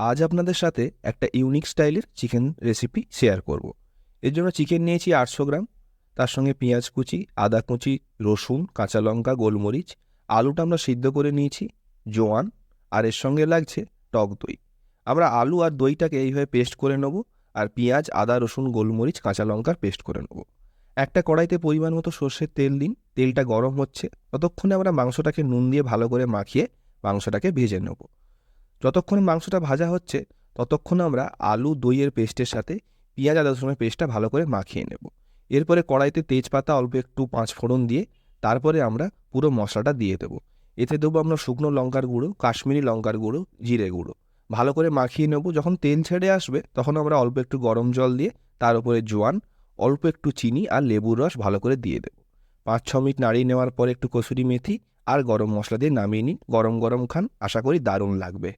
আজ আপনাদের সাথে একটা ইউনিক স্টাইলের চিকেন রেসিপি শেয়ার করব। এর জন্য চিকেন নিয়েছি 800 গ্রাম, তার সঙ্গে পেঁয়াজ কুচি, আদা কুচি, রসুন, কাঁচা লঙ্কা, গোলমরিচ, আলুটা আমরা সিদ্ধ করে নিয়েছি, জোয়ান, আর এর সঙ্গে লাগছে টক দই। আমরা আলু আর দইটাকে এইভাবে পেস্ট করে নেব, আর পেঁয়াজ, আদা, রসুন, গোলমরিচ, কাঁচা লঙ্কার পেস্ট করে নেব। একটা কড়াইতে পরিমাণ মতো সর্ষের তেল দিন, তেলটা গরম হচ্ছে, ততক্ষণে আমরা মাংসটাকে নুন দিয়ে ভালো করে মাখিয়ে মাংসটাকে ভেজে নেব। যতক্ষণে মাংসটা ভাজা হচ্ছে ততক্ষণ আমরা আলু দইয়ের পেস্টের সাথে পেঁয়াজ আদা রসুনের পেস্টটা ভালো করে মাখিয়ে নেব। এরপরে কড়াইতে তেজপাতা অল্প একটু 5 ফোড়ন দিয়ে তারপরে আমরা পুরো মশলাটা দিয়ে দেবো। এতে দেবো আমরা শুকনো লঙ্কার গুঁড়ো, কাশ্মীরি লঙ্কার গুঁড়ো, জিরে গুঁড়ো। ভালো করে মাখিয়ে নেব। যখন তেল ছেড়ে আসবে তখন আমরা অল্প একটু গরম জল দিয়ে তার উপরে জোয়ান, অল্প একটু চিনি আর লেবুর রস ভালো করে দিয়ে দেবো। 5-6 মিনিট নাড়িয়ে নেওয়ার পরে একটু কসুরি মেথি আর গরম মশলা দিয়ে নামিয়ে নিন। গরম গরম খান, আশা করি দারুণ লাগবে।